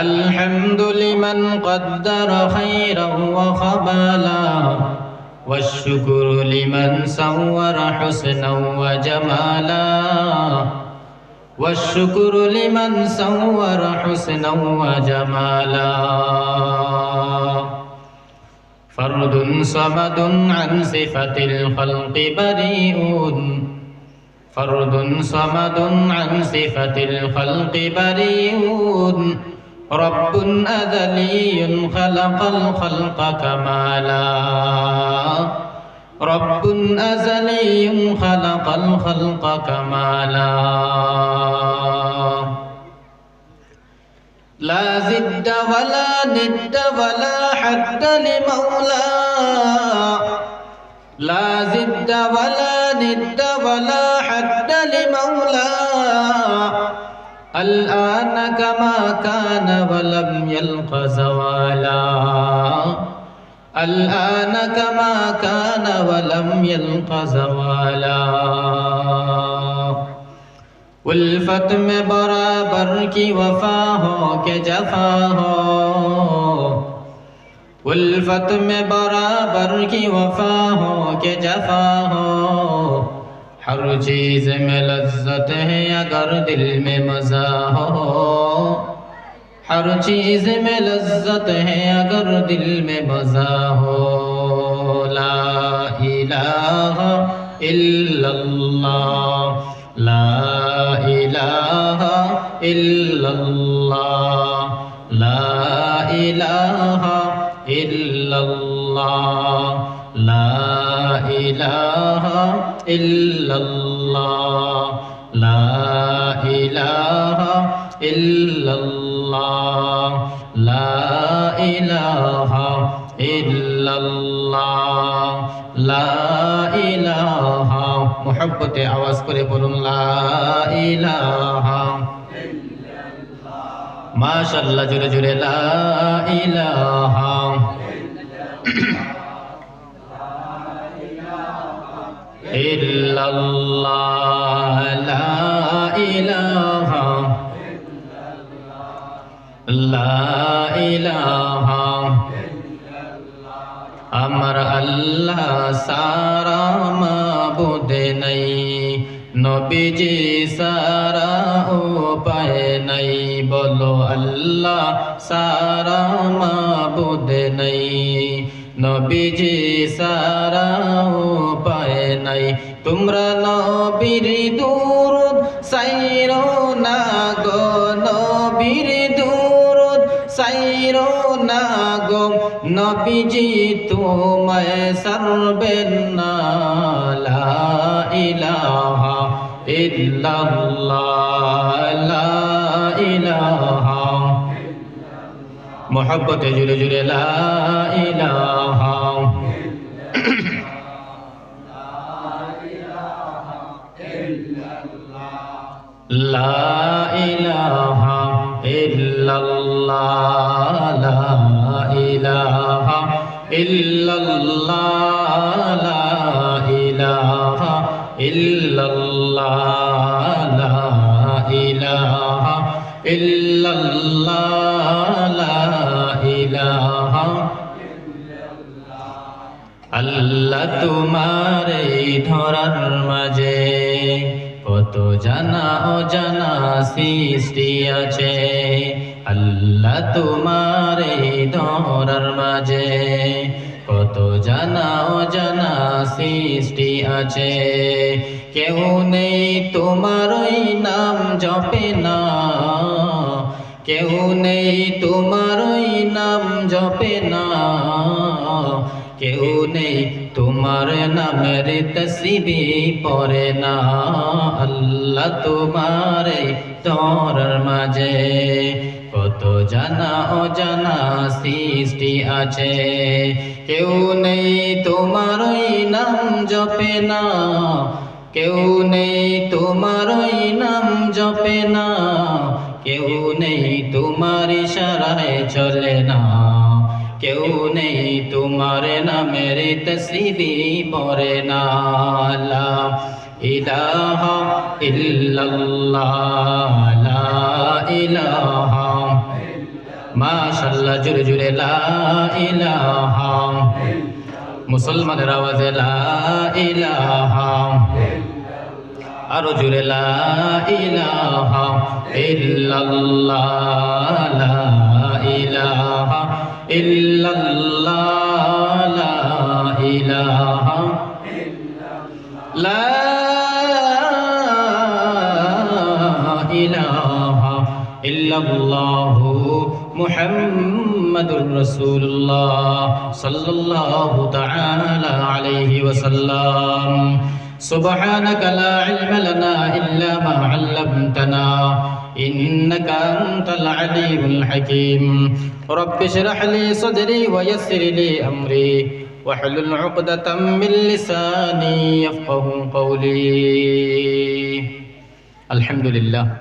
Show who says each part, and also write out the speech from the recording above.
Speaker 1: الحمد لمن قدر خيرا وخبالا والشكر لمن سور حسنا وجمالا والشكر لمن سور حسنا وجمالا فرد صمد عن صفة الخلق بريء فرد صمد عن صفة الخلق بريء رب أزلي خلق الخلق كمالا رب أزلي خلق الخلق كمالا لا زد ولا ند ولا حد لمولى لا زد ولا ند ولا حد لمولى الآن كما كان ولم يلق زوالا الآن كما كان ولم يلق زوالا उल्फत में बराबर की वफा हो के जफा हो उल्फत में बराबर की वफा हो के जफा हो हर चीज में लज्जत है अगर दिल में मजा हो हर चीज में लज्जत है अगर दिल में मजा हो ला इलाहा इल्लल्लाह ला इलाहा इल्लल्लाह ला इलाहा इल्लल्लाह ला इलाहा इल्लल्लाह ला इलाहा इल्लल्लाह ला इलाहा इल्लल्लाह ला इलाहा मोहब्बते आवाज करे बोलुन ला इलाहा माशाअल्लाह जुरे जुरे ला इलाहा इल्लल्लाह ला इलाहा ला इलाहा अमर अल्लाह सारा माबूद नहीं नबीजी सारा उपाय नहीं बोलो अल्लाह सारा माबूद नहीं नबीजी सारा उपाय नहीं तुमरा नबीर दुरूद साइरो ना गो नबीर दुरूद साइरो ना गो नबीजी तुम्हें सर्वेन ला इलाहा इल्लल्लाह ला इलाहा मोहब्बत जुरे जुरे ला इलाहा ला इलाहा इल्लल्लाह ला इलाहा इल्लल्लाह ला इलाहा इल्लल्लाह ला इलाहा इल्लल्लाह ला इलाहा अल्लाह तुम्हारे धरार माঝে কত জানা অজানা সৃষ্টি আছে আল্লাহ তোমারে ধরার মাঝে কত জানা অজানা সৃষ্টি আছে কেউ নেই তোমারই নাম জপে না কেউ নেই তোমারই নাম জপে না কেউ নেই তোমার নামের তসবিহ পড়ে না আল্লাহ তোমারে ধরার মাঝে কত জানা অজানা সৃষ্টি আছে কেউ নেই তোমারই নাম জপে না কেউ নেই তোমারই নাম জপে না কেউ নেই তোমার ইশারায় চলে না কেউ নেই তোমার নামের তসবিহ পড়ে না লা ইলাহা ইল্লাল্লাহ লা ইলাহা মাশাআল্লাহ জুরে জুরে লা ইলাহা মুসলমানের আওয়াজে লা ইলাহা আরো জুরে লা ইলাহা ইল্লাল্লাহ লা ইলাহা ইল্লাল্লাহ লা ইলাহা লা ইলাহা ইল্লাল্লাহু মুহাম্মাদুর রাসূলুল্লাহ সাল্লাল্লাহু তাআলা আলাইহি ওয়াসাল্লাম سبحانك لا علم لنا إلا ما علمتنا إنك أنت العليم الحكيم رب اشرح لي صدري ويسر لي أمري واحلل عقدة من لساني يفقه قولي الحمد لله